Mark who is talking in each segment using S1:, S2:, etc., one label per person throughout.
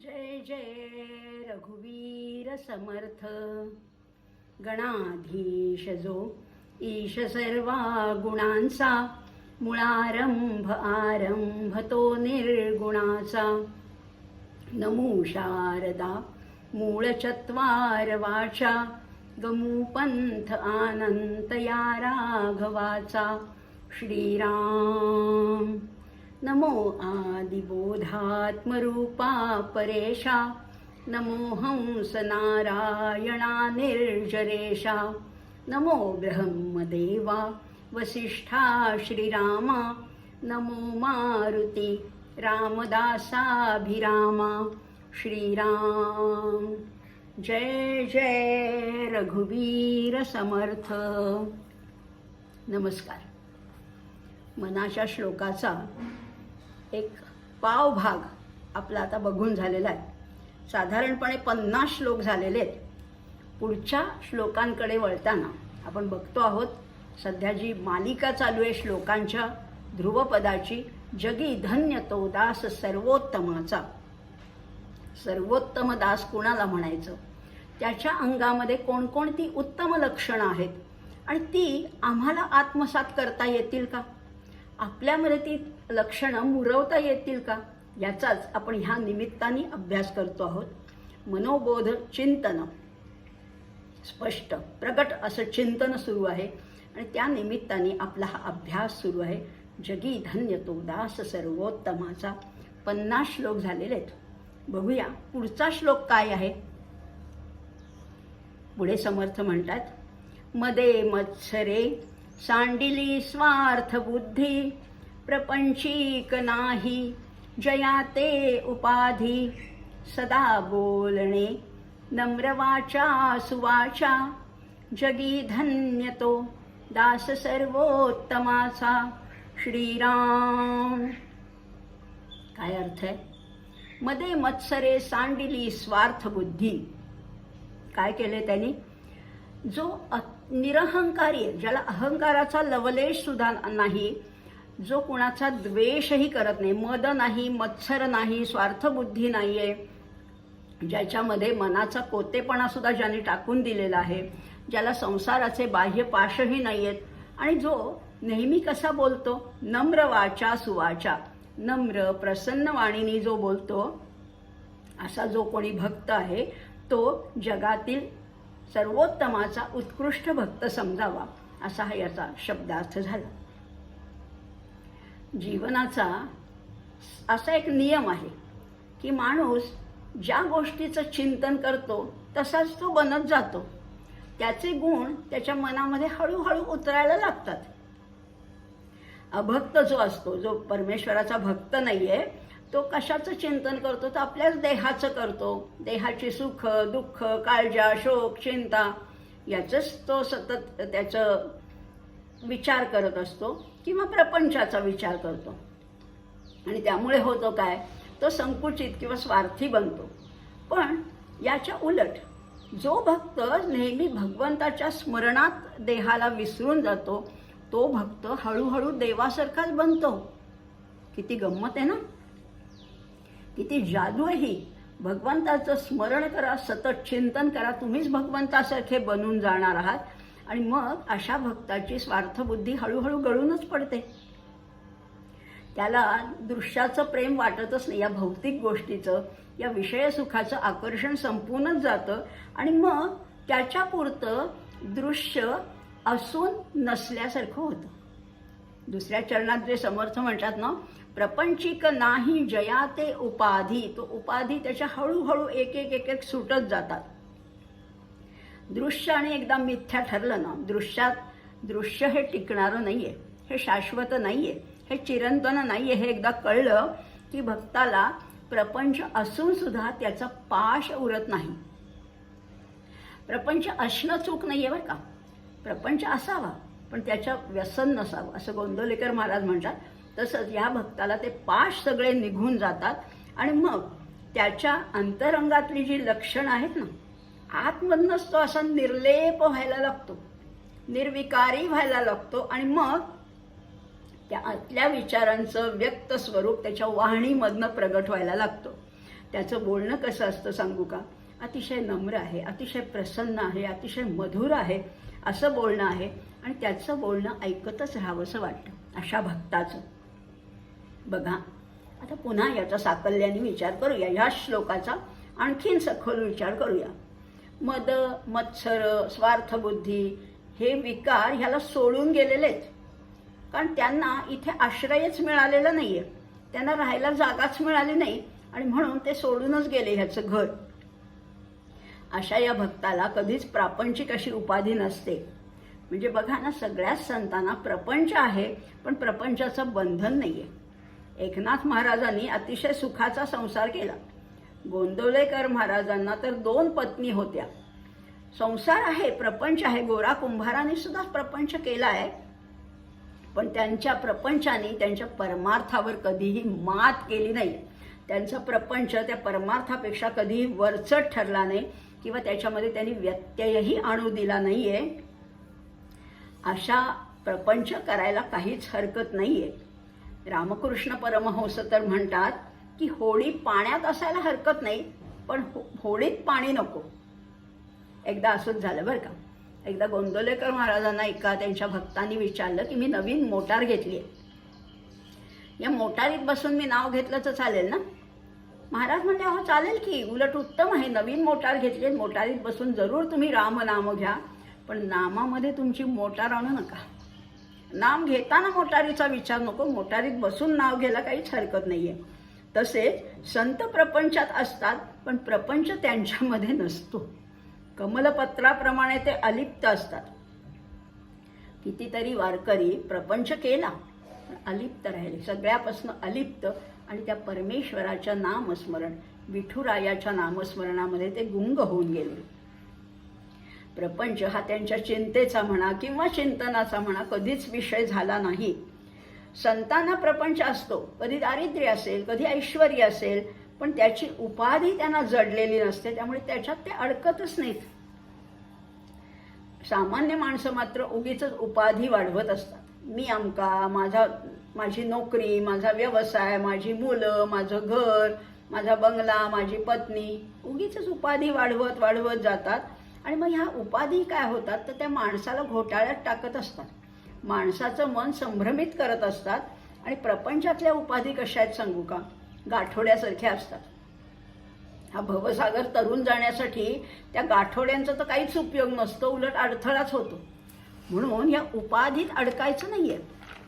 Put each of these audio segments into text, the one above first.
S1: जय जय रघुवीर समर्थ। गणाधीश जो ईश सर्वा गुणांचा, मुळारंभ आरंभ तो निर्गुणाचा। नमो शारदा मूळ चत्वार वाचा, गमू पंथ आनंत या राघवाचा। श्रीराम नमो आदिबोधात्मरूपा परेशा, नमो हंस नारायणा निर्जरेशा। नमो ब्रह्मदेवा वसिष्ठा श्रीरामा, नमो मारुती रामदासाभिरामा। श्रीराम जय जय रघुवीर समर्थ। नमस्कार। मनाच्या श्लोकाचा एक पावभाग आपला आता बघून झालेला आहे। साधारणपणे 50 श्लोक झालेले आहेत। पुढच्या श्लोकांकडे वळताना आपण बघतो आहोत सध्या जी मालिका चालू आहे श्लोकांच्या ध्रुवपदाची, जगी धन्य तो दास सर्वोत्तमाचा। सर्वोत्तम दास कुणाला म्हणायचं, त्याच्या अंगामध्ये कोणकोणती उत्तम लक्षणं आहेत आणि ती आम्हाला आत्मसात करता येतील का, आपल्यामध्ये ती लक्षणं मुरवता येतील का, याचाच आपण ह्या निमित्ताने अभ्यास करतो आहोत। मनोबोध चिंतन स्पष्ट प्रगट असं चिंतन सुरू आहे आणि त्या निमित्ताने आपला हा अभ्यास सुरू आहे। जगी धन्य तो दास सर्वोत्तमाचा। 50 श्लोक झालेले आहेत। बघूया पुढचा श्लोक काय आहे। पुढे समर्थ म्हणतात, मदे मत्सरे सांडिली स्वार्थ बुद्धी, प्रपंचीक नाही जयाते उपाधी। सदा बोलणे नम्रवाचा सुवाचा, जगी धन्य तो दास सर्वोत्तमाचा। श्रीराम काय अर्थ आहे। मध्ये मत्सरे सांडिली स्वार्थ बुद्धी, काय केले त्यांनी, जो निरहंकारी आहे, ज्याला अहंकाराचा लवलेश सुद्धा नाही, जो कुणाचा द्वेषही करत नाही, मद नाही, मत्सर नाही, स्वार्थबुद्धी नाहीये, ज्याच्यामध्ये मनाचा कोतेपणा सुद्धा ज्याने टाकून दिलेला आहे, ज्याला संसाराचे बाह्य पाशही नाहीयेत आणि जो नेहमी कसा बोलतो, नम्र वाचा सुवाचा, नम्र प्रसन्न वाणीने जो बोलतो, असा जो कोणी भक्त आहे तो जगातील सर्वोत्तमाचा उत्कृष्ट भक्त समजावा, असा हा याचा शब्दार्थ झाला। जीवनाचा असा एक नियम आहे की माणूस ज्या गोष्टीचं चिंतन करतो तसाच तो बनत जातो। त्याचे गुण त्याच्या मनामध्ये हळूहळू उतरायला लागतात। अभक्त जो असतो, जो परमेश्वराचा भक्त नाहीये, तो कशाचं चिंतन करतो, तर आपल्याच देहाचं करतो। देहाची सुख दुःख काळजा शोक चिंता याचंच तो सतत त्याचं विचार करत असतो किंवा प्रपंचाचा विचार करतो आणि त्यामुळे होतो काय, तो संकुचित किंवा स्वार्थी बनतो। पण याच्या उलट जो भक्त नेहमी भगवंताच्या स्मरणात देहाला विसरून जातो, तो भक्त हळूहळू देवासारखाच बनतो। किती गंमत आहे ना, किती जादू आहे ही। भगवंताचं स्मरण करा, सतत चिंतन करा, तुम्हीच भगवंतासारखे बनून जाणार आहात आणि मग अशा भक्ताची स्वार्थबुद्धी हळूहळू गळूनच पडते। त्याला दृश्याचं प्रेम वाटतच नाही, या भौतिक गोष्टीचं, या विषयसुखाचं आकर्षण संपूनच जातं आणि मग त्याच्यापुरतं दृश्य असून नसल्यासारखं होतं। दुसऱ्या चरणात जे समर्थ म्हणतात ना, प्रपंचिक नाही जयाते उपाधी, तो उपाधी त्याच्या हळूहळू एक एक एक एक सुटत जातात। दृश्य आणि एकदा मिथ्या ठरलं ना, दृश्य हे टिकणारं नाहीये, हे शाश्वत नाहीये, हे चिरंतन नाहीये, हे एकदा कळलं की भक्ताला प्रपंच असून सुद्धा त्याचा पाश उरत नाही। प्रपंच असणं चूक नाहीये बरं का, प्रपंच असावा पण त्याच्या व्यसन नसावं, असं गोंदवलेकर महाराज म्हणतात। तसंच या भक्ताला ते पाश सगळे निघून जातात आणि मग त्याच्या अंतरंगातली जी लक्षणं आहेत ना, आतमधनच तो असा निर्लेप व्हायला लागतो, निर्विकारी व्हायला लागतो आणि मग त्या आतल्या विचारांचं व्यक्त स्वरूप त्याच्या वाणीमधनं प्रगट व्हायला लागतो। त्याचं बोलणं कसं असतं सांगू का? अतिशय नम्र आहे, अतिशय प्रसन्न आहे, अतिशय मधुर आहे, असं बोलणं आहे आणि त्याचं बोलणं ऐकतच राहावंसं वाटतं अशा भक्ताचं. बघा, आता पुन्हा याचा साकल्याने विचार करूया, ह्या श्लोकाचा आणखीन सखोल विचार करूया. मद, मत्सर, स्वार्थबुद्धी हे विकार ह्याला सोडून गेलेले आहेत, कारण त्यांना इथे आश्रयच मिळालेला नाहीये, त्यांना राहायला जागाच मिळाली नाही आणि म्हणून ते सोडूनच गेले ह्याचं घर. अशा या भक्ताला कधीच प्रापंचिक अशी उपाधी नसते. म्हणजे बघा ना, सगळ्याच संतांना प्रपंच आहे, पण प्रपंचाचं बंधन नाहीये. एकनाथ महाराजांनी अतिशय सुखाचा संसार केला. गोंदवलेकर महाराजांना तर 2 पत्नी होत्या. संसार आहे, प्रपंच आहे. गोरा कुंभारांनी सुद्धा प्रपंच केला आहे, पण त्यांच्या प्रपंचाने त्यांच्या परमार्थावर कधीही मात केली नाही. त्यांचा प्रपंच त्या परमार्थापेक्षा कधीही वरचढ ठरला नाही किंवा त्याच्यामध्ये त्यांनी व्यत्ययही आणू दिला नाहीये. अशा प्रपंच करायला काहीच हरकत नाहीये. रामकृष्ण परमहंस तर म्हणतात की होडी पाण्यात असायला हरकत नाही, पण होडीत पाणी नको. एकदा असंच झालं बरं का. एकदा गोंदवलेकर महाराजांना एका त्यांच्या भक्तांनी विचारलं की मी नवीन मोटार घेतली आहे, या मोटारीत बसून मी नाव घेतलं तर चालेल ना? महाराज म्हणले, हो चालेल की, उलट उत्तम आहे. नवीन मोटार घेतली, मोटारीत बसून जरूर तुम्ही रामनाम घ्या, पण नामामध्ये तुमची मोटार आणू नका. नाम घेताना मोटारीचा विचार नको, मोटारीत बसून नाव घ्यायला काहीच हरकत नाहीये. तसेच संत प्रपंचात असतात, पण प्रपंच त्यांच्यामध्ये नसतो. कमलपत्राप्रमाणे ते अलिप्त असतात. कितीतरी वारकरी प्रपंच केला पण अलिप्त राहिले, सगळ्यापासून अलिप्त, आणि त्या परमेश्वराच्या नामस्मरण, विठुरायाच्या नामस्मरणामध्ये ते गुंग होऊन गेले. प्रपंच हा त्यांच्या चिंतेचा म्हणा किंवा चिंतनाचा म्हणा कधीच विषय झाला नाही. संतांना प्रपंच असतो, कधी दारिद्र्य असेल, कधी ऐश्वर्य असेल, पण त्याची उपाधी त्यांना जडलेली नसते, त्यामुळे त्याच्यात ते अडकतच नाहीत. सामान्य माणसं मात्र उगीच उपाधी वाढवत असतात. मी अमका, माझी नोकरी, माझा व्यवसाय, माझी मुलं, माझं घर, माझा बंगला, माझी पत्नी, उगीच उपाधी वाढवत वाढवत जातात. आणि मग ह्या उपाधी काय होतात तर त्या माणसाला घोटाळ्यात टाकत असतात, माणसाचं मन संभ्रमित करत असतात. आणि प्रपंचातल्या उपाधी कशा आहेत सांगू का? गाठोड्यासारख्या असतात. हा भवसागर तरुण जाण्यासाठी त्या गाठोड्यांचा तर काहीच उपयोग नसतो, उलट अडथळाच होतो. म्हणून या उपाधीत अडकायचं नाहीये.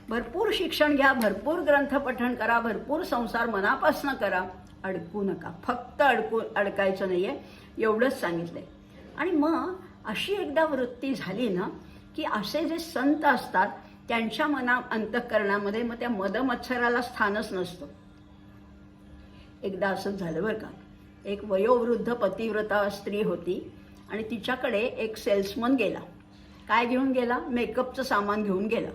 S1: भरपूर शिक्षण घ्या, भरपूर ग्रंथपठण करा, भरपूर संसार मनापासून करा, अडकू नका. फक्त अडकायचं नाहीये, एवढंच सांगितलंय. आणि मग अशी एकदा वृत्ती झाली ना की असे जे संत असतात त्यांच्या अंतःकरणामध्ये मग त्या मदमत्सराला स्थानच नसतं. एकदा असंच झालं बरं का. एक वयोवृद्ध पतिव्रता स्त्री होती आणि तिच्याकडे एक सेल्समन गेला. काय घेऊन गेला? मेकअपचं सामान घेऊन गेला.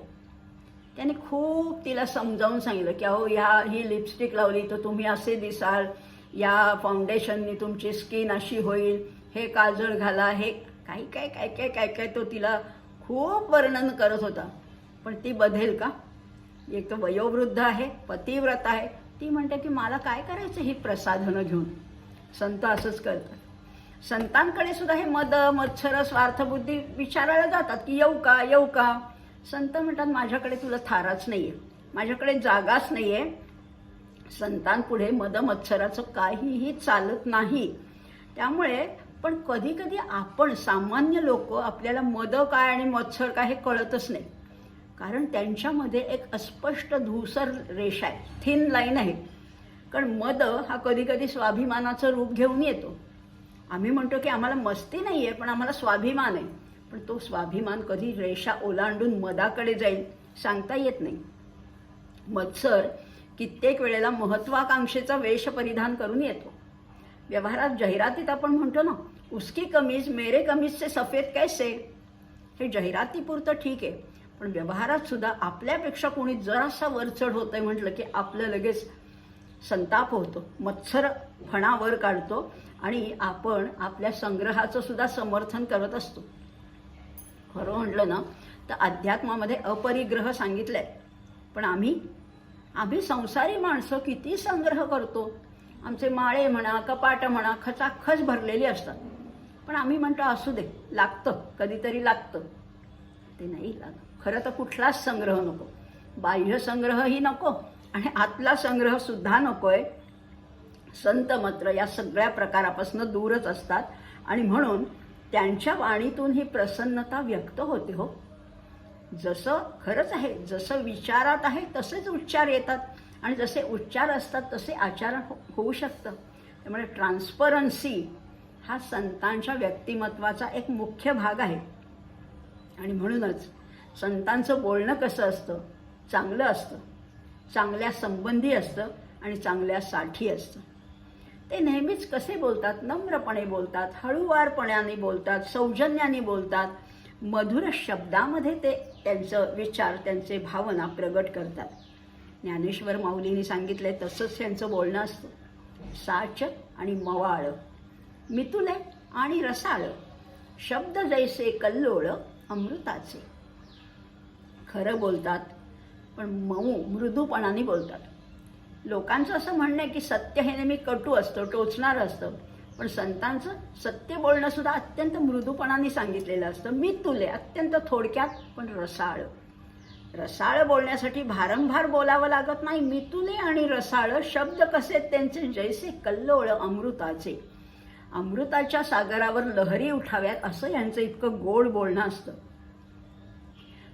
S1: त्याने खूप तिला समजावून सांगितलं की अहो ही लिपस्टिक लावली तर तुम्ही असे दिसाल, या फाउंडेशननी तुमची स्किन अशी होईल, हे काजळ घाला, हे काय काय काय काय काय काय तो तिला खूप वर्णन करत होता. पण ती बधेल का? एक तर वयोवृद्ध आहे, पतिव्रत आहे. ती म्हणते की मला काय करायचं ही प्रसाधनं घेऊन. संत असंच करतात. संतांकडे सुद्धा हे मद, मत्सर, स्वार्थबुद्धी विचारायला जातात की येऊ का येऊ का. संत म्हणतात माझ्याकडे तुला थाराच नाहीये, माझ्याकडे जागाच नाहीये. संतांपुढे मद मत्सराचं काहीही चालत नाही. त्यामुळे पण कधी कधी आपण सामान्य लोक, आपल्याला मद काय आणि मत्सर काय हे कळतच नाही, कारण त्यांच्यामध्ये एक अस्पष्ट धूसर रेषा आहे, थिन लाईन आहे. कारण मद हा कधी कधी स्वाभिमानाचं रूप घेऊन येतो. आम्ही म्हणतो की आम्हाला मस्ती नाही आहे पण आम्हाला स्वाभिमान आहे, पण तो स्वाभिमान कधी रेषा ओलांडून मदाकडे जाईल सांगता येत नाही. मत्सर कित्येक वेळेला महत्वाकांक्षेचा वेश परिधान करून येतो. व्यवहारात जाहिरातीत आपण म्हणतो ना, उसकी कमीज मेरे कमीज से सफेद कैसे. हे जाहिरातीपुरतं ठीक आहे, पण व्यवहारात सुद्धा आपल्यापेक्षा कोणी जरासा वरचढ होतंय म्हटलं की आपलं लगेच संताप होतो, मत्सर फणा वर काढतो आणि आपण आपल्या संग्रहाचं सुद्धा समर्थन करत असतो. खरं म्हटलं ना तर अध्यात्मामध्ये अपरिग्रह सांगितलंय, पण आम्ही संसारी माणसं किती संग्रह करतो. आमचे माळे म्हणा, कपाट म्हणा, खचाखच भरलेली असतात. पण आम्ही म्हणतो असू दे, लागतं, कधीतरी लागतं. ते नाही लागत. खरं तर कुठलाच संग्रह नको, बाह्य संग्रहही नको आणि आतला संग्रह सुद्धा नकोय. संत मात्र या सगळ्या प्रकारापासून दूरच असतात आणि म्हणून त्यांच्या वाणीतून ही प्रसन्नता व्यक्त होते. हो, जसं खरंच आहे, जसं विचारात आहे तसेच उच्चार येतात आणि जसे उच्चार असतात तसे आचरण होऊ शकतं. त्यामुळे ट्रान्सपरन्सी हा संतांच्या व्यक्तिमत्वाचा एक मुख्य भाग आहे. आणि म्हणूनच संतांचं बोलणं कसं असतं, चांगलं असतं, चांगल्या संबंधी असतं आणि चांगल्या साठी असतं. ते नेहमीच कसे बोलतात, नम्रपणे बोलतात, हळूवारपणाने बोलतात, सौजन्याने बोलतात, मधुर शब्दामध्ये ते त्यांचं विचार, त्यांचे भावना प्रगट करतात. ज्ञानेश्वर माऊलींनी सांगितले तसंच त्यांचं बोलणं असतं. साच आणि मवाळ, मितुले आणि रसाळ, शब्द जैसे कल्लोळ अमृताचे. खरं बोलतात पण मऊ मृदूपणाने बोलतात. लोकांचं असं म्हणणं आहे की सत्य हे नेहमी कटू असतं, टोचणारं असतं, पण संतांचं सत्य बोलणं सुद्धा अत्यंत मृदूपणाने सांगितलेलं असतं. मितुले अत्यंत थोडक्यात पण रसाळ. रसाळ बोलण्यासाठी भारंभार बोलावं लागत नाही. मितुले आणि रसाळ शब्द कसे त्यांचे जैसे कल्लोळ अमृताचे. अमृताच्या सागरावर लहरी उठाव्यात असं यांचं इतकं गोड बोलणं असतं.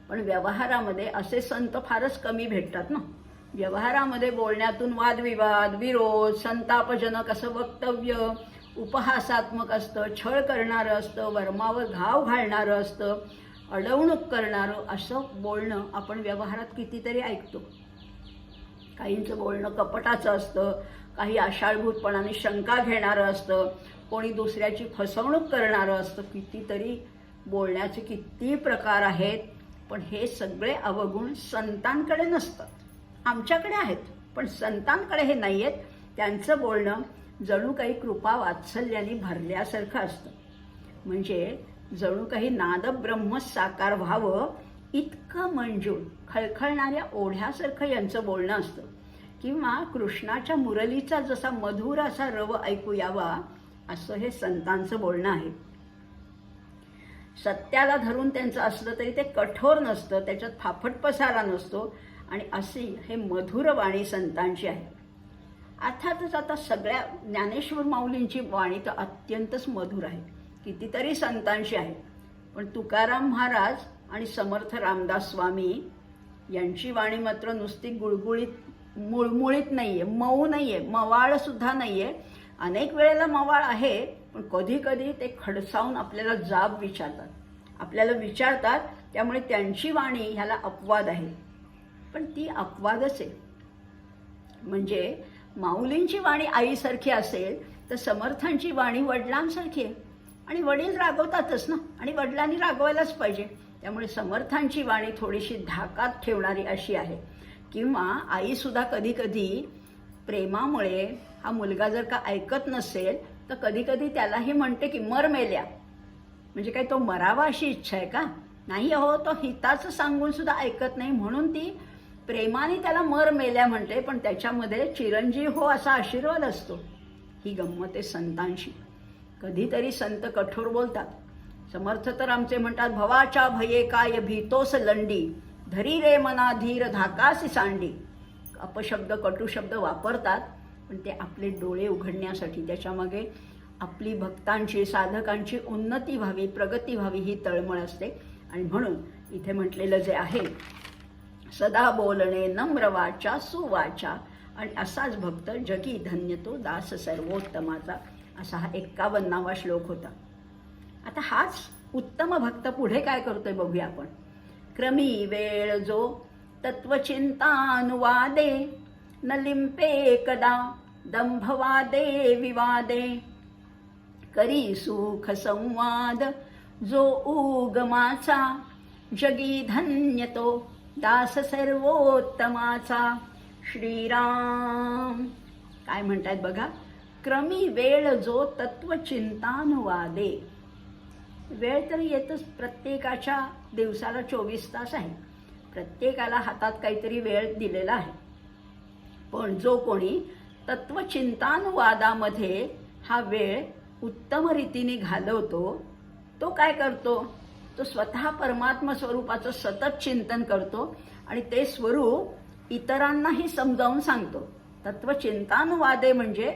S1: पण व्यवहारामध्ये असे संत फारच कमी भेटतात ना. व्यवहारामध्ये बोलण्यातून वादविवाद, विरोध, संतापजनक असं वक्तव्य, उपहासात्मक असतं, छळ करणारं असतं, वर्मावर घाव घालणारं असतं, अडवणूक करणारं असं बोलणं आपण व्यवहारात कितीतरी ऐकतो. काहींचं बोलणं कपटाचं असतं, काही आषाढभूतपणाने शंका घेणारं असतं, कोणी दुसऱ्याची फसवणूक करणारं असतं. कितीतरी बोलण्याचे किती प्रकार आहेत. पण हे सगळे अवगुण संतांकडे नसतात. आमच्याकडे आहेत पण संतांकडे हे नाही आहेत. त्यांचं बोलणं जणू काही कृपा वात्सल्याने भरल्यासारखं असतं. म्हणजे जणू काही नादब्रह्म साकार व्हावं इतकं मंजूर खळखळणाऱ्या ओढ्यासारखं यांचं बोलणं असतं. किंवा कृष्णाच्या मुरलीचा जसा मधुर असा रव ऐकू यावा असं हे संतांचं बोलणं आहे. सत्याला धरून त्यांचं असलं तरी ते कठोर नसतं, त्याच्यात फाफट पसारा नसतो आणि अशी हे मधुर वाणी संतांची आहे. अर्थातच आता सगळ्या ज्ञानेश्वर माऊलींची वाणी तर अत्यंतच मधुर आहे, कितीतरी संतांची आहे. पण तुकाराम महाराज आणि समर्थ रामदास स्वामी यांची वाणी मात्र नुसती गुळगुळीत मुळमुळीत नाहीये, मऊ नाहीये, मवाळ सुद्धा नाहीये. अनेक वेळेला मवाळ आहे पण कधी कधी ते खडसावून आपल्याला जाब विचारतात, आपल्याला विचारतात. त्यामुळे त्यांची वाणी ह्याला अपवाद आहे. पण ती अपवादच आहे. म्हणजे माऊलींची वाणी आईसारखी असेल तर समर्थांची वाणी वडिलांसारखी आहे. आणि वडील रागवतातच ना, आणि वडिलांनी रागवायलाच पाहिजे. त्यामुळे समर्थांची वाणी थोडीशी धाकात ठेवणारी अशी आहे. किंवा आईसुद्धा कधी कधी प्रेमामुळे हा मुलगा जर का ऐकत नसेल तर कधी कधी त्यालाही म्हणते की मर मेल्या. म्हणजे काय तो मरावा अशी इच्छा आहे का? नाही हो, तो हिताचं सांगून सुद्धा ऐकत नाही म्हणून ती प्रेमाने त्याला मर मेल्या म्हणते. पण त्याच्यामध्ये चिरंजीव हो असा आशीर्वाद असतो. ही गंमत आहे संतांशी. कधीतरी संत कठोर बोलतात. समर्थ तर आमचे म्हणतात, भवाच्या भये काय भीतोस लंडी, धरी रे मना धीर धाकासी सांडी. अपशब्द कटुशब्द वापरतात पण ते आपले डोळे उघडण्यासाठी, त्याच्यामागे आपली भक्तांची साधकांची उन्नती व्हावी, प्रगती व्हावी ही तळमळ असते. आणि म्हणून इथे म्हटलेलं जे आहे, सदा बोलणे नम्र वाचा सुवाचा, आणि असाच भक्त जगी धन्य तो दास सर्वोत्तमाचा. असा हा 51वा श्लोक होता. आता हाच उत्तम भक्त पुढे काय करतोय बघूया आपण. क्रमी वेळ जो तत्वचिंतानुवादे, न लिंपे कदा दंभवादे विवादे, करी सुख संवाद जो उगमाचा, जगी धन्य तो दास सर्वोत्तमाचा. श्रीराम काय म्हणतात बघा. क्रमी वेळ जो तत्वचिंतानुवादे. वेळ तर येतच, प्रत्येकाच्या दिवसाला 24 तास आहे, प्रत्येकाला हातात काहीतरी वेळ दिलेला आहे. पण जो कोणी तत्वचिंतानुवादामध्ये हा वेळ उत्तम रीतीने घालवतो. तो काय करतो? तो स्वतः परमात्मा स्वरूपाचं सतत चिंतन करतो आणि ते स्वरूप इतरांनाही समजावून सांगतो. तत्वचिंतानुवादे म्हणजे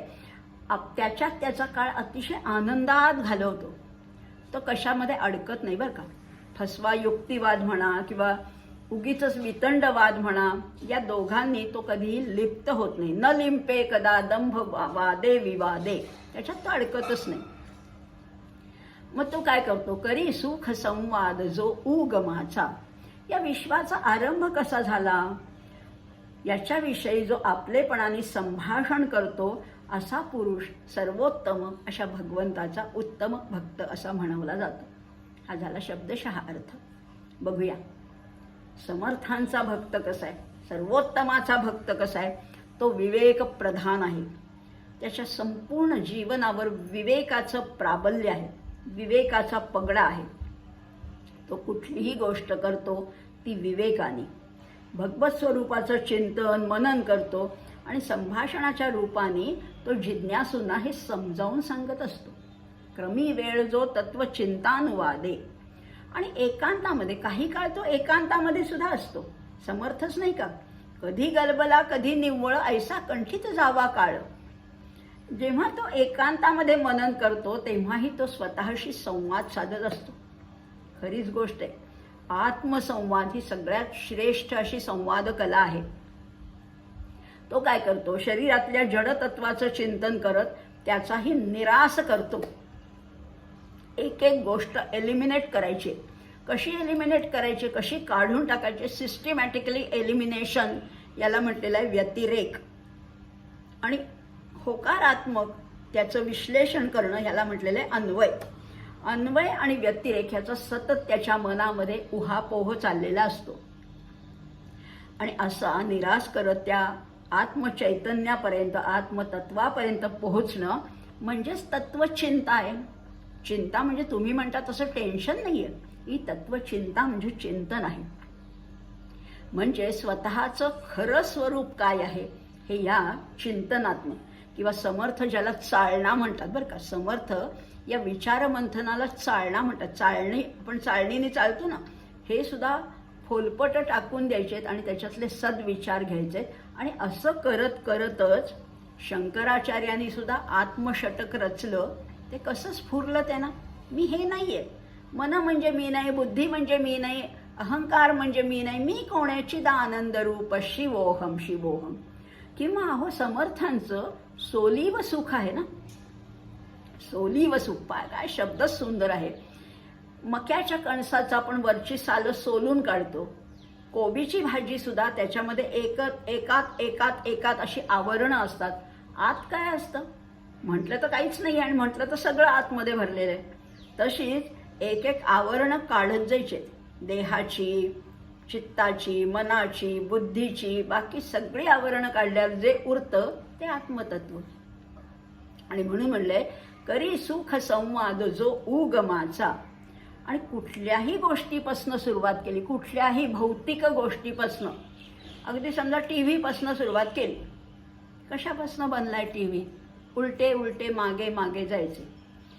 S1: त्याच्यात त्याचा काळ अतिशय आनंदात घालवतो. तो कशामध्ये अडकत नाही बरं का. फसवा युक्तिवाद म्हणा किंवा उगीच वितंडवाद म्हणा, या दोघांनी तो कधीही लिप्त होत नाही. न लिंपे कदा दंभ वादे विवादे, त्याच्यात तो अडकतच नाही. मग तो काय करतो? करी सुख संवाद जो उगमाचा. या विश्वाचा आरंभ कसा झाला याच्याविषयी जो आपलेपणाने संभाषण करतो असा पुरुष सर्वोत्तम अशा भगवंताचा उत्तम भक्त असा म्हणवला जातो. हा झाला शब्दशः अर्थ. बघूया समर्थांचा भक्त कसा आहे, सर्वोत्तमाचा भक्त कसा आहे. तो विवेक प्रधान आहे. त्याच्या संपूर्ण जीवनावर विवेकाचं प्राबल्य आहे, विवेकाचा पगडा आहे. तो कुठलीही गोष्ट करतो ती विवेकाने. भगवत स्वरूपाचं चिंतन मनन करतो आणि संभाषणाच्या रूपाने तो जिज्ञासूंना हे समजावून सांगत असतो. क्रमी वेळ जो तत्वचिंतानुवादे. आणि एकांतामध्ये, काही काळ तो एकांतामध्ये सुद्धा असतो. समर्थच नाही का? कधी गलबला कधी निव्वळ ऐसा कंठित जावा काळ. जेव्हा तो एकांतामध्ये मनन करतो तेव्हाही तो स्वतःशी संवाद साधत असतो. खरीच गोष्ट आहे. आत्मसंवाद ही सगळ्यात श्रेष्ठ अशी संवाद कला आहे. तो काय करतो? शरीरातल्या जडतत्वाचं चिंतन करत त्याचाही निराश करतो. एक एक गोष्ट एलिमिनेट करायची. कशी एलिमिनेट करायची, कशी काढून टाकायची, सिस्टमॅटिकली एलिमिनेशन याला म्हटलेलं आहे व्यतिरेक. आणि होकारात्मक त्याचं विश्लेषण करणं याला म्हटलेलं आहे अन्वय. अन्वय आणि व्यतिरेक ह्याचा सतत त्याच्या मनामध्ये उहापोह चाललेला असतो. आणि असा निराश करत त्या आत्मचैतन्यापर्यंत, आत्मतत्वापर्यंत पोहोचणं म्हणजेच तत्वचिंता आहे. चिंता म्हणजे तुम्ही म्हणता तसं टेन्शन नाही आहे. ही तत्वचिंता म्हणजे चिंतन आहे. म्हणजे स्वतःचं खरं स्वरूप काय आहे हे या चिंतनात्मक किंवा समर्थ ज्याला चालना म्हणतात बरं का. समर्थ या विचारमंथनाला चालना म्हणतात. चालणी, आपण चालणीने चालतो ना, हे सुद्धा फोलपट टाकून द्यायचेत आणि त्याच्यातले सद्विचार घ्यायचे. आणि असं करत करतच शंकराचार्यांनी सुद्धा आत्मषटक रचलं. ते कसं स्फुरलं त्यांना? मी हे नाहीये. मन म्हणजे मी नाही, बुद्धी म्हणजे मी नाही, अहंकार म्हणजे मी नाही, मी कोणाची आनंद रूप शिवोहम शिवोहम. किंवा अहो समर्थांचं सोलीव सुख आहे ना, सोलीव सुख. काय शब्दच सुंदर आहे. मक्याच्या कणसाचं आपण वरची सालं सोलून काढतो. कोबीची भाजी सुद्धा त्याच्यामध्ये एकात अशी आवरणं असतात. आत काय असतं म्हटलं तर काहीच नाही आणि म्हटलं तर सगळं आतमध्ये भरलेलं आहे. तशीच एक एक आवरणं काढत जायचे. देहाची, चित्ताची, मनाची, बुद्धीची, बाकी सगळी आवरणं काढल्यावर जे उरतं ते आत्मतत्व. आणि म्हणून म्हणलंय करी सुख संवाद जो उगमाचा. आणि कुठल्याही गोष्टीपासनं सुरुवात केली, कुठल्याही भौतिक गोष्टीपासनं, अगदी समजा टीव्हीपासनं सुरुवात केली. कशापासनं बनलाय टीव्ही? उलटे उलटे मागे मागे जायचे.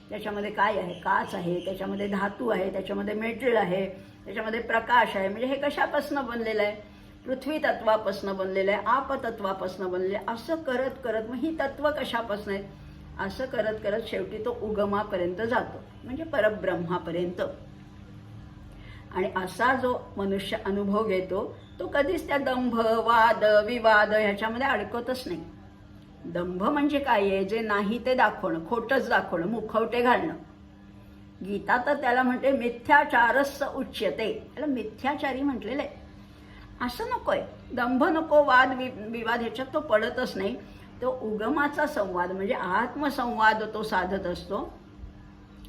S1: त्याच्यामध्ये काय आहे? काच आहे, त्याच्यामध्ये धातू आहे, त्याच्यामध्ये मेटल आहे, त्याच्यामध्ये प्रकाश आहे. म्हणजे हे कशापासनं बनलेलं आहे? पृथ्वी तत्वापासनं बनलेलं आहे, आपतत्वापासनं बनलेलं आहे. असं करत करत मग ही तत्व कशापासनं आहेत? असं करत करत शेवटी तो उगमापर्यंत जातो, म्हणजे परब्रह्मापर्यंत. आणि असा जो मनुष्य अनुभव घेतो तो कधीच त्या दंभ, वाद, विवाद ह्याच्यामध्ये अडकतच नाही. दंभ म्हणजे काय आहे? जे नाही ते दाखवणं, खोटंच दाखवणं, मुखवटे घालणं. गीता तर त्याला म्हणते मिथ्याचारस्स उच्यते. त्याला मिथ्याचारी म्हटलेलं आहे. असं नकोय, दंभ नको, वाद विवाद ह्याच्यात तो पडतच नाही. तो उगमाचा संवाद म्हणजे आत्मसंवाद तो साधत असतो.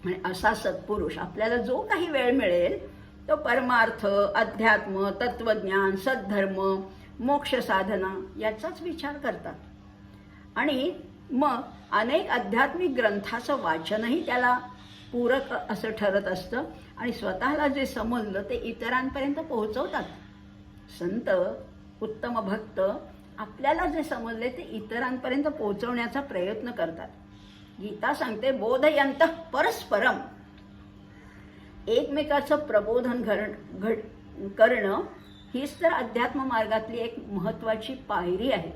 S1: आणि असा सत्पुरुष आपल्याला जो काही वेळ मिळेल तो परमार्थ, अध्यात्म, तत्वज्ञान, सद्धर्म, मोक्ष साधना याचाच विचार करतात. आणि मग अनेक आध्यात्मिक ग्रंथाचं वाचनही त्याला पूरक असं ठरत असतं. आणि स्वतःला जे समजलं ते इतरांपर्यंत पोहोचवतात. संत, उत्तम भक्त आपल्याला जे समजले ते इतरांपर्यंत पोहोचवण्याचा प्रयत्न करतात. गीता सांगते बोधयन्तः परस्परम. एकमेकाचं प्रबोधन करणं हीच तर अध्यात्म मार्गातली एक महत्त्वाची पायरी आहे.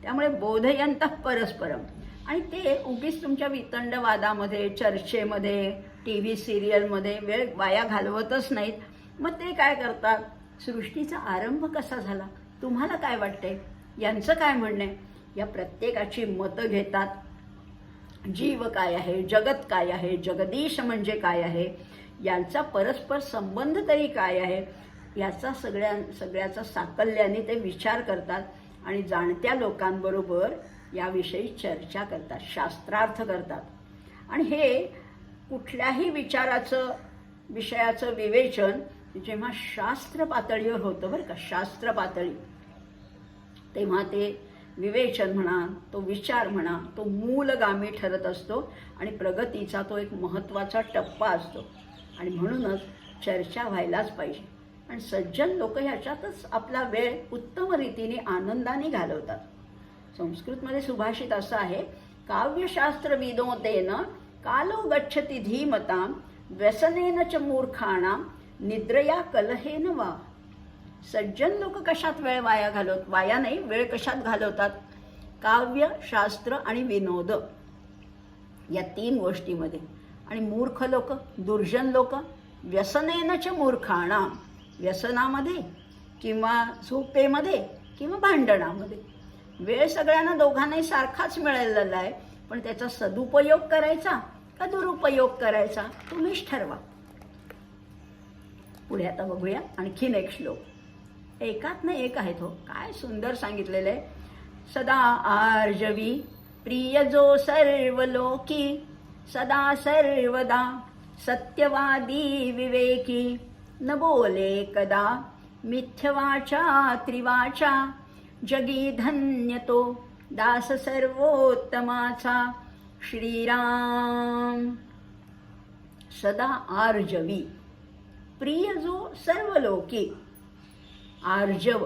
S1: त्यामुळे बोधयन्तः परस्परम. आणि ते उगीच तुमच्या वितंडवादामध्ये, चर्चेमध्ये, टी व्ही सिरियलमध्ये वेळ वाया घालवतच नाहीत. मग ते काय करतात, सृष्टीचा आरंभ कसा झाला, तुम्हाला काय वाटतंय, यांचं काय म्हणणं आहे, या प्रत्येकाची मतं घेतात. जीव काय आहे, जगत काय आहे, जगदीश म्हणजे काय आहे, यांचा परस्पर संबंध तरी काय आहे, याचा सगळ्याचा साकल्याने ते विचार करतात आणि जाणत्या लोकांबरोबर याविषयी चर्चा करतात, शास्त्रार्थ करतात. आणि हे कुठल्याही विषयाचं विवेचन जेव्हा शास्त्र पातळीवर होतं बरं का, शास्त्र पातळी, तेव्हा ते विवेचन म्हणा, तो विचार म्हणा, तो मूलगामी ठरत असतो आणि प्रगतीचा तो एक महत्त्वाचा टप्पा असतो. आणि म्हणूनच चर्चा व्हायलाच पाहिजे. आणि सज्जन लोक ह्याच्यातच आपला वेळ उत्तम रीतीने आनंदाने घालवतात. संस्कृतमध्ये सुभाषित असं आहे, काव्यशास्त्र विनोदेन कालो गच्छति धीमतां व्यसनेन च मूर्खाणां निद्रया कलहेन वा. सज्जन लोक कशात वेळ वाया नाही, वेळ कशात घालवतात, काव्य, शास्त्र आणि विनोद या 3 गोष्टीमध्ये. आणि मूर्ख लोक, दुर्जन लोक, व्यसनेन च मूर्खाणां, व्यसनामध्ये किंवा झोपेमध्ये किंवा भांडणामध्ये. वेळ सगळ्यांना दोघांनाही सारखाच मिळालेला आहे, पण त्याचा सदुपयोग करायचा का दुरुपयोग करायचा तुम्हीच ठरवा. पुढे आता बघूया आणखीन एक श्लोक. एकात ना एक आहे तो, काय सुंदर सांगितलेलं आहे. सदा आर्जवी प्रिय जो सर्वलोकी, सदा सर्वदा सत्यवादी विवेकी, न बोले कदा मिथ्यवाचा त्रिवाचा, जगी धन्य तो दास सर्वोत्तमाचा श्रीराम. सदा आर्जवी, प्रिय जो सर्वलोकी. आर्जव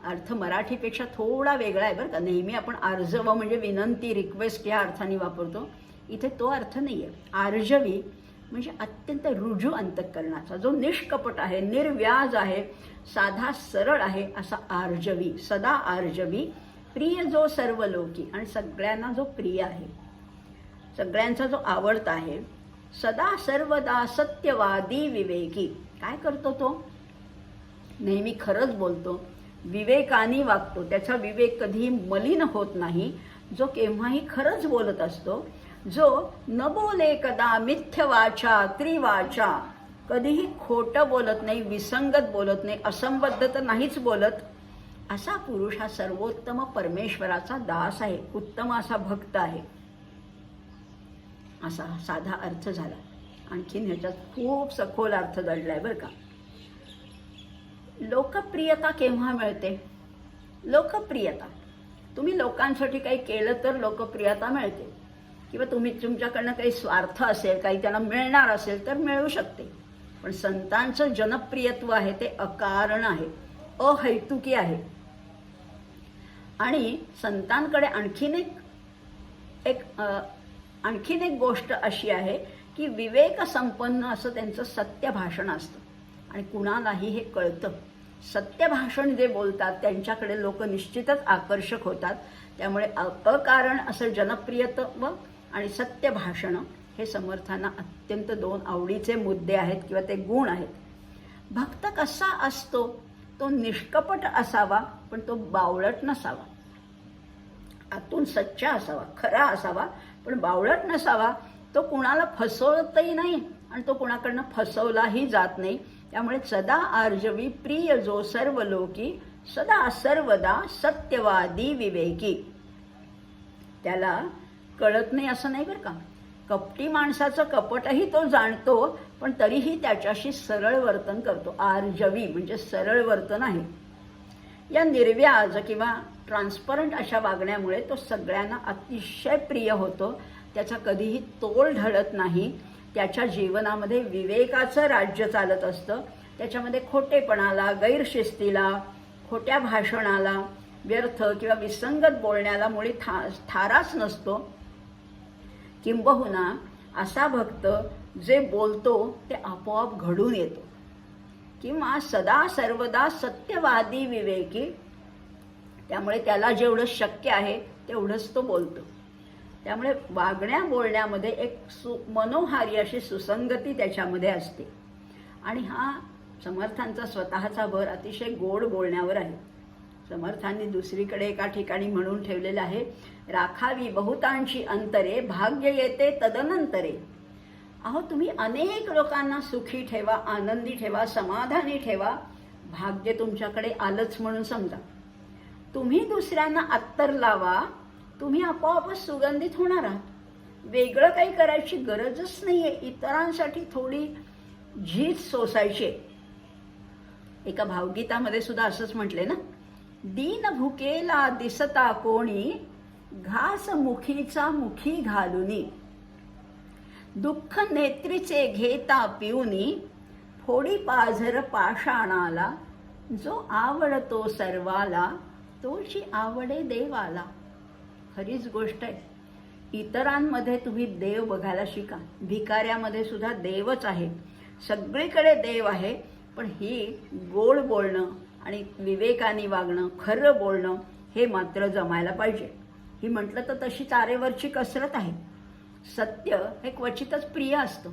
S1: अर्थ मराठीपेक्षा थोडा वेगळा आहे बरं का. नेहमी आपण आर्जव म्हणजे विनंती, रिक्वेस्ट या अर्थाने वापरतो. इथे तो अर्थ नाही आहे. आर्जवी म्हणजे अत्यंत रुजू अंतःकरणाचा, जो निष्कपट आहे, निर्व्याज आहे, साधा सरळ आहे, असा आर्जवी. सदा आर्जवी, प्रिय जो सर्वलोकी, आणि सगळ्यांना जो प्रिय आहे, सगळ्यांचा जो आवडता आहे. सदा सर्वदा सत्यवादी विवेकी. काय करतो तो, नेहमी खरंच बोलतो, विवेकाने वागतो, त्याचा विवेक कधीही मलिन होत नाही, जो केव्हाही खरंच बोलत असतो, जो न बोले कदा मिथ्यवाचा त्रिवाचा, कधीही खोटं बोलत नाही, विसंगत बोलत नाही, असंबद्ध तर नाहीच बोलत, असा पुरुष हा सर्वोत्तम परमेश्वराचा दास आहे, उत्तम असा भक्त आहे. असा साधा अर्थ झाला. आणखीन ह्याच्यात खूप सखोल अर्थ दडलाय बरं का. लोकप्रियता केव्हा मिळते, लोकप्रियता, तुम्ही लोकांसाठी काही केलं तर लोकप्रियता मिळते, किंवा तुमच्याकडनं काही स्वार्थ असेल, काही त्यांना मिळणार असेल तर मिळू शकते. पण संतांचं जनप्रियत्व आहे ते अकारण आहे, अहैतुकी आहे. आणि संतांकडे आणखीन एक गोष्ट अशी आहे की विवेक संपन्न असं त्यांचं सत्य भाषण असतं. आणि कुणालाही हे कळतं. सत्य भाषण जे बोलतात त्यांच्याकडे लोक निश्चितच आकर्षक होतात. त्यामुळे अकारण असं जनप्रियत्व आणि सत्य भाषण हे समर्थांना अत्यंत 2 आवडीचे मुद्दे आहेत किंवा ते गुण आहेत. भक्त कसा असतो, तो निष्कपट असावा, पण तो बावळट नसावा. आतून सच्चा असावा, खरा असावा, पण बावळट नसावा. तो कुणाला फसवतही नाही आणि तो कुणाकडनं फसवलाही जात नाही. त्यामुळे सदा आर्जवी प्रिय जो सर्वलोकी, सदा सर्वदा सत्यवादी विवेकी. त्याला कळत नाही असं नाही बरं का. कपटी माणसाचं कपटही तो जाणतो, पण तरीही त्याच्याशी सरळ वर्तन करतो. आर्जवी म्हणजे सरळ वर्तन आहे. या निर्व्याज किंवा ट्रान्सपरंट अशा वागण्यामुळे तो सगळ्यांना अतिशय प्रिय होतो. त्याचा कधीही तोल ढळत नाही. त्याच्या जीवनामध्ये विवेकाचं राज्य चालत असतं. त्याच्यामध्ये खोटेपणाला, गैरशिस्तीला, खोट्या भाषणाला व्यर्थ किंवा विसंगत बोलण्याला मुळी थाराच नसतो. किंबहुना असा भक्त जे बोलतो ते आपोआप घडून येतो, किंवा सदा सर्वदा सत्यवादी विवेकी, त्यामुळे त्याला जेवढं शक्य आहे तेवढंच तो बोलतो. त्यामुळे वागण्या बोलण्यामध्ये एक मनोहारी अशी सुसंगती त्याच्यामध्ये असते. आणि हा समर्थांचा स्वतःचा भर अतिशय गोड बोलण्यावर आहे. समर्थांनी दुसरीकडे एका ठिकाणी म्हणून ठेवलेलं आहे, राखावी बहुतांशी अंतरे, भाग्य येते तदनंतरे. अहो, तुम्ही अनेक लोकांना सुखी ठेवा, आनंदी ठेवा, समाधानी ठेवा, भाग्य तुमच्याकडे आलंच म्हणून समजा. तुम्ही दुसऱ्यांना अत्तर लावा, तुम्ही आपोआपच सुगंधित होणार आहात. वेगळं काही करायची गरजच नाहीये. इतरांसाठी थोडी झीज सोसायची. एका भावगीतामध्ये सुद्धा असंच म्हटले ना, दीन भुकेला दिसता कोणी, घास मुखीचा मुखी घालुनी, दुःख नेत्रीचे घेता पिऊनी, फोडी पाझर पाषाणाला, जो आवडतो सर्वाला, तोची आवडे देवाला. खरीच गोष्ट आहे. इतरांमध्ये तुम्ही देव बघायला शिका. भिकाऱ्यामध्ये सुद्धा देवच आहे, सगळीकडे देव आहे. पण ही गोड बोलणं आणि विवेकाने वागणं, खरं बोलणं हे मात्र जमायला पाहिजे. ही म्हटलं तर तशी तारेवरची कसरत आहे. सत्य हे क्वचितच प्रिय असतं.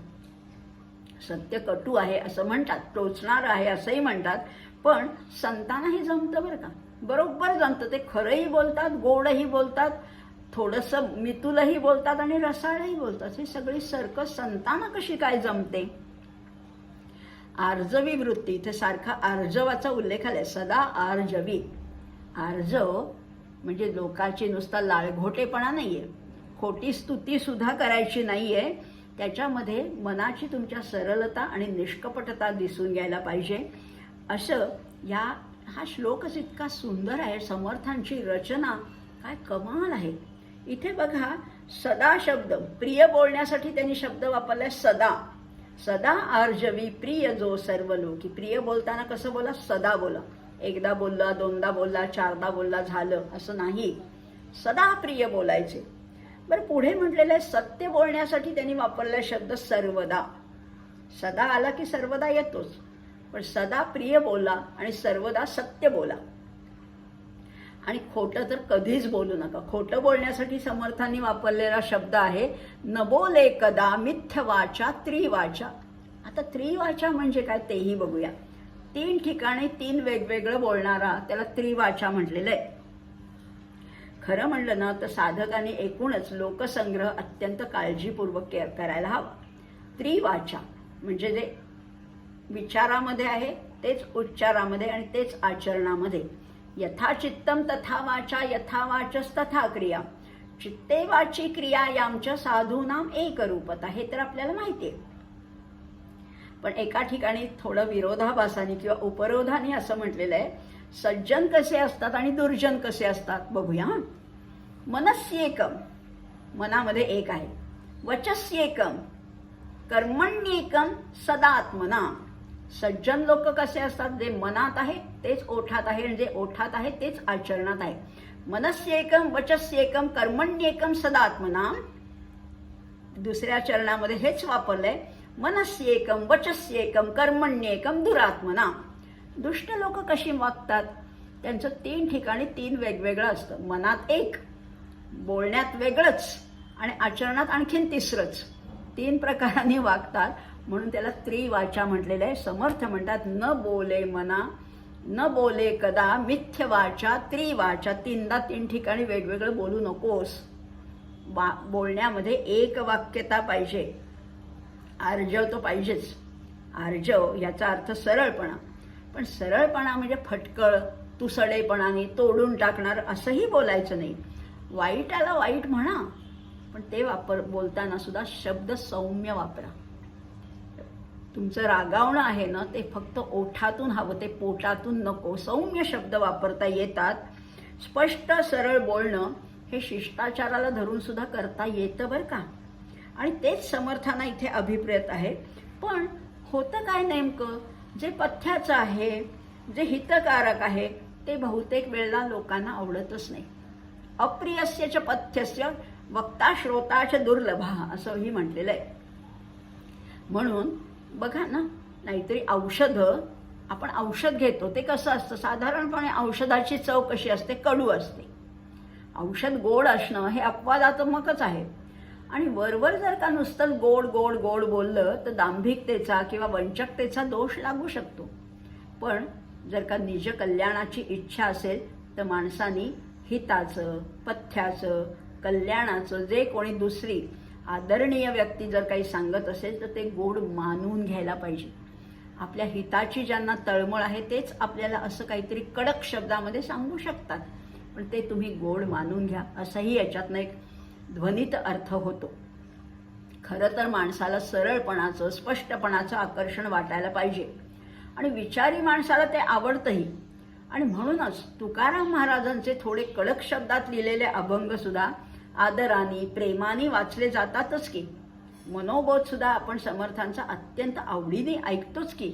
S1: सत्य कटू आहे असं म्हणतात, टोचणार आहे असंही म्हणतात, पण संतांना हे जमतं बरं का, बरोबर जमतं. ते खरंही बोलतात, गोडही बोलतात, थोडंसं मितुलही बोलतात आणि रसाळही बोलतात. ही सगळी सर्कस संतांना कशी काय जमते. आर्जवी वृत्ती, इथे सारखा आर्जवाचा उल्लेख आलाय, सदा आर्जवी. आर्जव म्हणजे लोकांची नुसता लाळघोटेपणा नाहीये, खोटी स्तुती सुद्धा करायची नाहीये. त्याच्यामध्ये मनाची तुमच्या सरलता आणि निष्कपटता दिसून घ्यायला पाहिजे. असं हा श्लोकच इतका सुंदर आहे. समर्थांची रचना काय कमाल आहे. इथे बघा, सदा शब्द, प्रिय बोलण्यासाठी त्यांनी शब्द वापरलाय सदा. सदा आर्जवी प्रिय जो सर्व लोकी. प्रिय बोलताना कसं बोला, सदा बोला. एकदा बोलला, दोनदा बोलला, चारदा बोलला झालं असं नाही, सदा प्रिय बोलायचे. बरं, पुढे म्हटलेलं आहे सत्य बोलण्यासाठी त्यांनी वापरलाय शब्द सर्वदा. सदा आला की सर्वदा येतोच, पण सदा प्रिय बोला आणि सर्वदा सत्य बोला. आणि खोटं तर कधीच बोलू नका. खोटं बोलण्यासाठी समर्थांनी वापरलेला शब्द आहे न बोले कदा मिथ्य वाचा त्रिवाचा. आता त्रिवाचा म्हणजे काय तेही बघूया. 3 ठिकाणी 3 वेगवेगळं बोलणारा त्याला त्रिवाचा म्हटलेलं आहे. खरं म्हणलं ना तर साधकांनी एकूणच लोकसंग्रह अत्यंत काळजीपूर्वक करायला हवा. त्रिवाचा म्हणजे जे विचारामध्ये आहे तेच उच्चारामध्ये आणि तेच आचरणामध्ये. यथा चित्तम तथा वाचा, यथा वाचस तथा क्रिया, चित्ते वाची क्रिया यांच्या साधूनाम एक रूपता. हे तर आपल्याला माहिती आहे. पण एका ठिकाणी थोडं विरोधाभासाने किंवा उपरोधाने असं म्हटलेलं आहे, सज्जन कसे असतात आणि दुर्जन कसे असतात बघूया. मनस्येकम, मनामध्ये एक आहे. वचस्येकम, कर्मण्येकम सदात्मना. सज्जन लोक कसे असतात, जे मनात आहे तेच ओठात आहे आणि जे ओठात आहे तेच आचरणात आहे. मनस्येकम, वचस्येकम, कर्मण्येकम सदात्मना. दुसऱ्या चरणामध्ये हेच वापरलंय, मनस्येकम, वचस्येकम, कर्मण्येकम दुरात्मना. दुष्ट लोक कशी वागतात, त्यांचं 3 ठिकाणी 3 वेगवेगळं असतं. मनात एक, बोलण्यात वेगळंच आणि आचरणात आणखीन तिसरंच. 3 प्रकारांनी वागतात, म्हणून त्याला त्रिवाचा म्हटलेलं आहे. समर्थ म्हणतात न बोले मना, न बोले कदा मिथ्य वाचा त्रिवाचा. 3दा 3 ठिकाणी वेगवेगळं बोलू नकोस. बोलण्यामध्ये एक वाक्यता पाहिजे. आर्जव तो पाहिजेच. आर्जव याचा अर्थ सरळपणा, पण सरळपणा म्हणजे फटकळ, तुसडेपणाने तोडून टाकणार असंही बोलायचं नाही. वाईटाला वाईट म्हणा, पण ते बोलताना सुद्धा शब्द सौम्य वापरा. तुमचं रागावणं आहे ना ते फक्त ओठातून हवं, ते पोटातून नको. सौम्य शब्द वापरता येतात. स्पष्ट सरळ बोलणं हे शिष्टाचाराला धरून सुद्धा करता येतं बरं का. आणि तेच समर्थांना इथे अभिप्रेत आहे. पण होतं काय नेमकं, जे पथ्याचं आहे, जे हितकारक आहे ते बहुतेक वेळेला लोकांना आवडतच नाही. अप्रियस्य च पथ्यस्य वक्ता श्रोता च दुर्लभा असंही म्हटलेलं आहे. म्हणून बघा ना, नाहीतरी औषधं, आपण औषध घेतो ते कसं असतं, साधारणपणे औषधाची चव कशी असते, कडू असते. औषध गोड असणं हे अपवादात्मकच आहे. आणि वरवर जर का नुसतं गोड गोड गोड बोललं तर दांभिकतेचा किंवा वंचकतेचा दोष लागू शकतो. पण जर का निज कल्याणाची इच्छा असेल तर माणसानी हिताचं, पथ्याचं, कल्याणाचं जे कोणी दुसरी आदरणीय व्यक्ती जर काही सांगत असेल तर ते गोड मानून घ्यायला पाहिजे. आपल्या हिताची ज्यांना तळमळ आहे तेच आपल्याला असं काहीतरी कडक शब्दामध्ये सांगू शकतात, पण ते तुम्ही गोड मानून घ्या असाही याच्यातनं एक ध्वनित अर्थ होतो. खरं तर माणसाला सरळपणाचं, स्पष्टपणाचं आकर्षण वाटायला पाहिजे आणि विचारी माणसाला ते आवडतंही. आणि म्हणूनच तुकाराम महाराजांचे थोडे कडक शब्दात लिहिलेले अभंग सुद्धा आदराने, प्रेमाने वाचले जातातच की. मनोबोध सुद्धा आपण समर्थांचा अत्यंत आवडीने ऐकतोच की.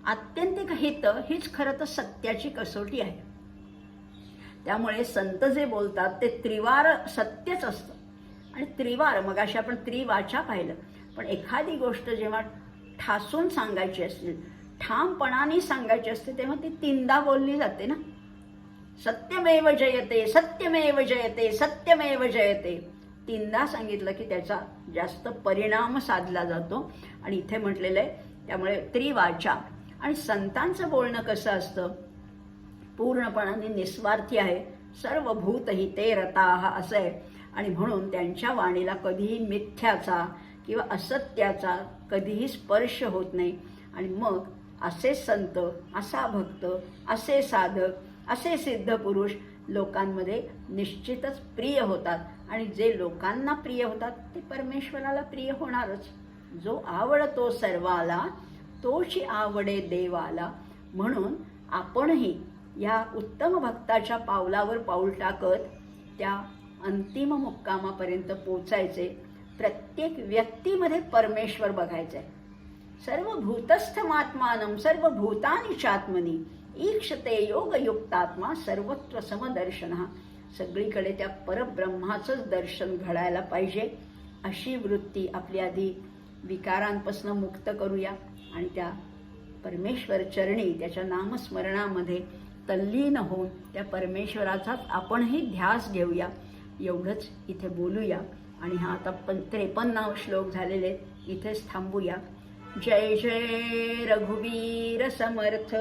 S1: आत्यंतिक हित हीच खरं तर सत्याची कसोटी आहे. त्यामुळे संत जे बोलतात ते त्रिवार सत्यच असतं. आणि त्रिवार, मगाशी आपण त्रिवाचा पाहिलं, पण एखादी गोष्ट जेव्हा ठासून सांगायची असते, ठामपणाने सांगायची असते, तेव्हा ती तीनदा बोलली जाते ना. सत्यमेव जयते, सत्यमेव जयते, सत्यमेव जयते. तीनदा सांगितलं की त्याचा जास्त परिणाम साधला जातो. आणि इथे म्हटलेलं आहे त्यामुळे त्रिवाचा. आणि संतांचं बोलणं कसं असतं, पूर्णपणाने निस्वार्थी आहे. सर्व भूत हि ते रताः असं आहे. आणि म्हणून त्यांच्या वाणीला कधीही मिथ्याचा किंवा असत्याचा कधीही स्पर्श होत नाही. आणि मग असे संत, असा भक्त, असे साधक, असे सिद्ध पुरुष लोकांमध्ये निश्चितच प्रिय होतात. आणि जे लोकांना प्रिय होतात ते परमेश्वराला प्रिय होणारच. जो आवडतो सर्वाला तोची आवडे देवाला. म्हणून आपणही या उत्तम भक्ताच्या पावलावर पाऊल टाकत त्या अंतिम मुक्कामापर्यंत पोचायचे. प्रत्येक व्यक्तीमध्ये परमेश्वर बघायचंय. सर्व भूतस्थमात्मानं सर्व भूतानि चात्मनी ईक्षते योगयुक्तात्मा सर्वत्र समदर्शनः. सगळीकडे त्या परब्रह्माचंच दर्शन घडायला पाहिजे. अशी वृत्ती आपली आधी विकारांपासून मुक्त करूया आणि त्या परमेश्वर चरणी त्याच्या नामस्मरणामध्ये तल्लीन होऊन त्या परमेश्वराचाच आपणही ध्यास घेऊया. एवढंच इथे बोलूया. आणि हा आता 53 श्लोक झालेले, इथेच थांबूया. जय जय रघुवीर समर्थ.